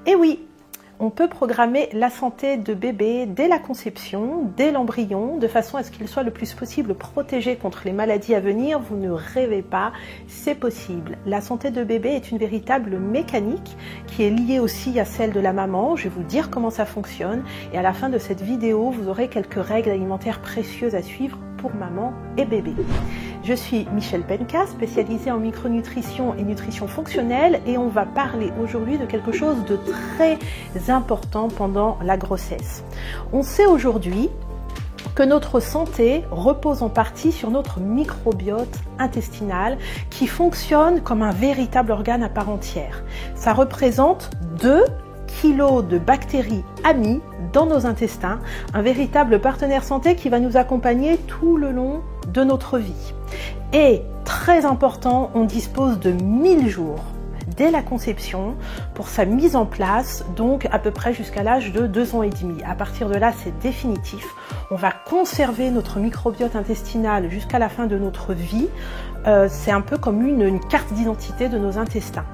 Et oui, on peut programmer la santé de bébé dès la conception, dès l'embryon, de façon à ce qu'il soit le plus possible protégé contre les maladies à venir. Vous ne rêvez pas, c'est possible. La santé de bébé est une véritable mécanique qui est liée aussi à celle de la maman. Je vais vous dire comment ça fonctionne et à la fin de cette vidéo, vous aurez quelques règles alimentaires précieuses à suivre pour maman et bébé. Je suis Michèle Penka, spécialisée en micronutrition et nutrition fonctionnelle, et on va parler aujourd'hui de quelque chose de très important pendant la grossesse. On sait aujourd'hui que notre santé repose en partie sur notre microbiote intestinal qui fonctionne comme un véritable organe à part entière. Ça représente 2 kilos de bactéries amies dans nos intestins, un véritable partenaire santé qui va nous accompagner tout le long de notre vie. Et très important, on dispose de 1000 jours dès la conception pour sa mise en place, donc à peu près jusqu'à l'âge de 2 ans et demi. À partir de là, c'est définitif. On va conserver notre microbiote intestinal jusqu'à la fin de notre vie. C'est un peu comme une carte d'identité de nos intestins.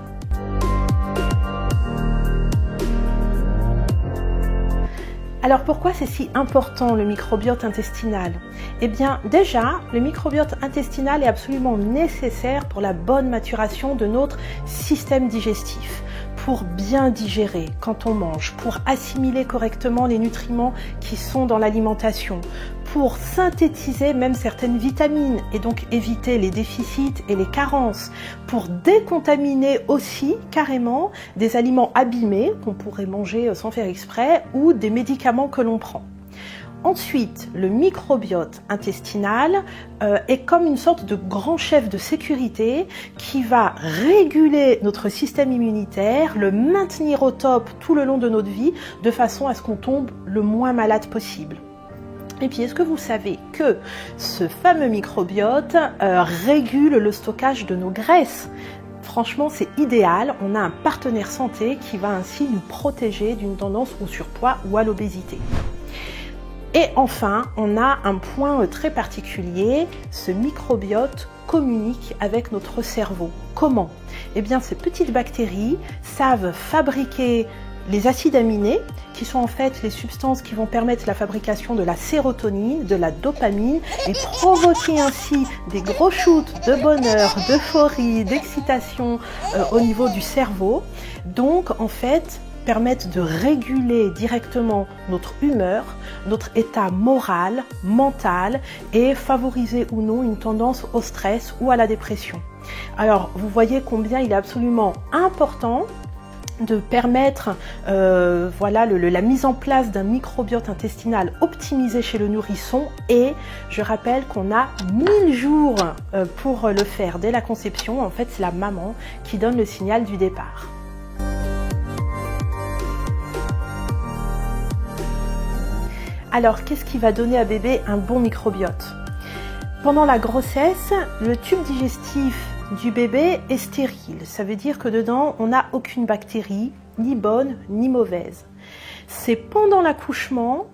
Alors pourquoi c'est si important le microbiote intestinal? Eh bien déjà, le microbiote intestinal est absolument nécessaire pour la bonne maturation de notre système digestif, pour bien digérer quand on mange, pour assimiler correctement les nutriments qui sont dans l'alimentation, pour synthétiser même certaines vitamines et donc éviter les déficits et les carences, pour décontaminer aussi carrément des aliments abîmés qu'on pourrait manger sans faire exprès ou des médicaments que l'on prend. Ensuite, le microbiote intestinal est comme une sorte de grand chef de sécurité qui va réguler notre système immunitaire, le maintenir au top tout le long de notre vie, de façon à ce qu'on tombe le moins malade possible. Et puis, est-ce que vous savez que ce fameux microbiote régule le stockage de nos graisses ? Franchement, c'est idéal. On a un partenaire santé qui va ainsi nous protéger d'une tendance au surpoids ou à l'obésité. Et enfin, on a un point très particulier, ce microbiote communique avec notre cerveau. Comment? Eh bien, ces petites bactéries savent fabriquer les acides aminés, qui sont en fait les substances qui vont permettre la fabrication de la sérotonine, de la dopamine, et provoquer ainsi des gros shoots de bonheur, d'euphorie, d'excitation au niveau du cerveau. Donc, en fait, permettent de réguler directement notre humeur, notre état moral, mental et favoriser ou non une tendance au stress ou à la dépression. Alors, vous voyez combien il est absolument important de permettre la mise en place d'un microbiote intestinal optimisé chez le nourrisson, et je rappelle qu'on a 1000 jours pour le faire dès la conception. En fait, c'est la maman qui donne le signal du départ. Alors, qu'est-ce qui va donner à bébé un bon microbiote? Pendant la grossesse, le tube digestif du bébé est stérile. Ça veut dire que dedans, on n'a aucune bactérie, ni bonne ni mauvaise. C'est pendant l'accouchement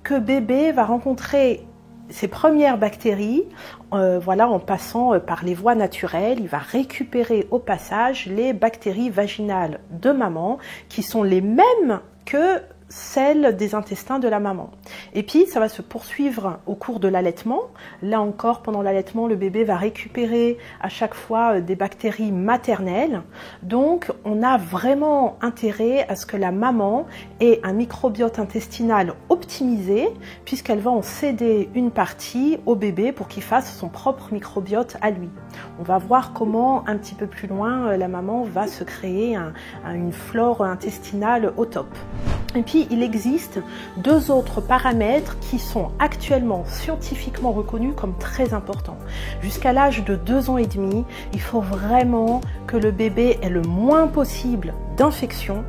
que bébé va rencontrer ses premières bactéries, en passant par les voies naturelles. Il va récupérer au passage les bactéries vaginales de maman, qui sont les mêmes que celle des intestins de la maman. Et puis, ça va se poursuivre au cours de l'allaitement. Là encore, pendant l'allaitement, le bébé va récupérer à chaque fois des bactéries maternelles. Donc, on a vraiment intérêt à ce que la maman ait un microbiote intestinal optimisé, puisqu'elle va en céder une partie au bébé pour qu'il fasse son propre microbiote à lui. On va voir comment, un petit peu plus loin, la maman va se créer une flore intestinale au top. Et puis, il existe 2 autres paramètres qui sont actuellement scientifiquement reconnus comme très importants. Jusqu'à l'âge de 2 ans et demi, il faut vraiment que le bébé ait le moins possible d'infections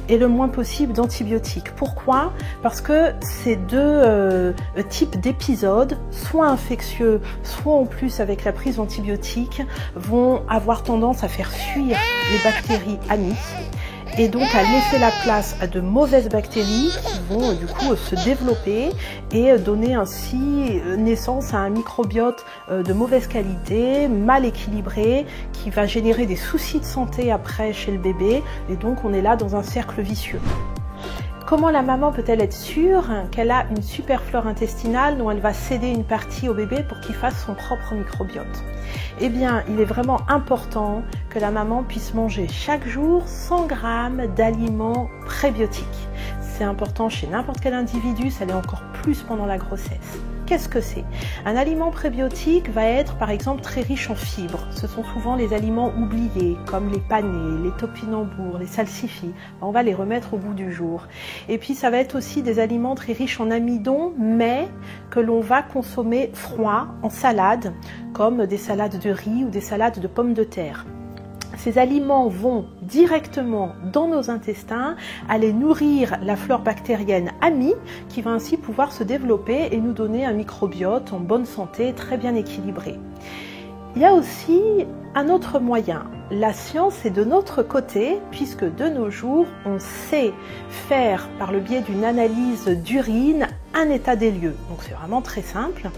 et le moins possible d'antibiotiques. Pourquoi? Parce que ces 2 types d'épisodes, soit infectieux, soit en plus avec la prise d'antibiotiques, vont avoir tendance à faire fuir les bactéries amies. et donc à laisser la place à de mauvaises bactéries qui vont du coup se développer et donner ainsi naissance à un microbiote de mauvaise qualité, mal équilibré, qui va générer des soucis de santé après chez le bébé, et donc on est là dans un cercle vicieux. Comment la maman peut-elle être sûre qu'elle a une super flore intestinale dont elle va céder une partie au bébé pour qu'il fasse son propre microbiote? Eh bien, il est vraiment important que la maman puisse manger chaque jour 100 g d'aliments prébiotiques. C'est important chez n'importe quel individu, ça l'est encore plus pendant la grossesse. Qu'est-ce que c'est? Un aliment prébiotique va être par exemple très riche en fibres. Ce sont souvent les aliments oubliés comme les panais, les topinambours, les salsifis. On va les remettre au goût du jour. Et puis ça va être aussi des aliments très riches en amidon, mais que l'on va consommer froid en salade, comme des salades de riz ou des salades de pommes de terre. Ces aliments vont directement dans nos intestins aller nourrir la flore bactérienne amie qui va ainsi pouvoir se développer et nous donner un microbiote en bonne santé, très bien équilibré. Il y a aussi un autre moyen. La science est de notre côté puisque de nos jours, on sait faire par le biais d'une analyse d'urine un état des lieux. Donc c'est vraiment très simple.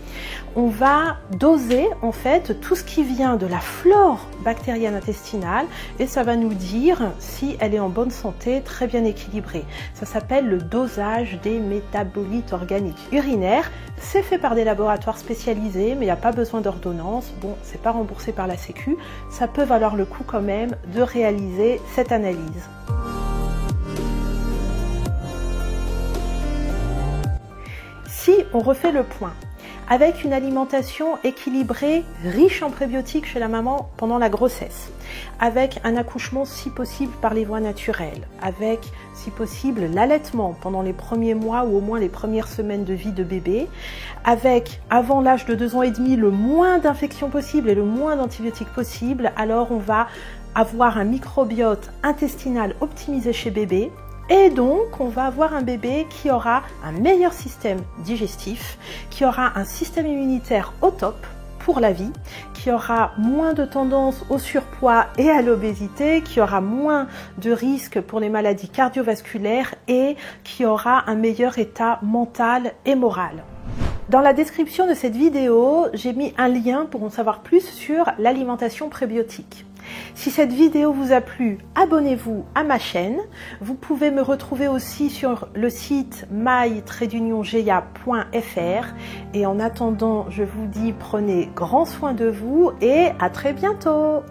On va doser en fait tout ce qui vient de la flore bactérienne intestinale et ça va nous dire si elle est en bonne santé, très bien équilibrée. Ça s'appelle le dosage des métabolites organiques urinaires. C'est fait par des laboratoires spécialisés, mais il n'y a pas besoin d'ordonnance. Bon, c'est pas remboursé par la Sécu. Ça peut valoir le coup quand même de réaliser cette analyse. Si on refait le point, avec une alimentation équilibrée, riche en prébiotiques chez la maman pendant la grossesse, avec un accouchement si possible par les voies naturelles, avec si possible l'allaitement pendant les premiers mois ou au moins les premières semaines de vie de bébé, avec avant l'âge de 2 ans et demi le moins d'infections possible et le moins d'antibiotiques possible, alors on va avoir un microbiote intestinal optimisé chez bébé. Et donc, on va avoir un bébé qui aura un meilleur système digestif, qui aura un système immunitaire au top pour la vie, qui aura moins de tendance au surpoids et à l'obésité, qui aura moins de risques pour les maladies cardiovasculaires et qui aura un meilleur état mental et moral. Dans la description de cette vidéo, j'ai mis un lien pour en savoir plus sur l'alimentation prébiotique. Si cette vidéo vous a plu, abonnez-vous à ma chaîne. Vous pouvez me retrouver aussi sur le site my-geia.fr. Et en attendant, je vous dis prenez grand soin de vous et à très bientôt.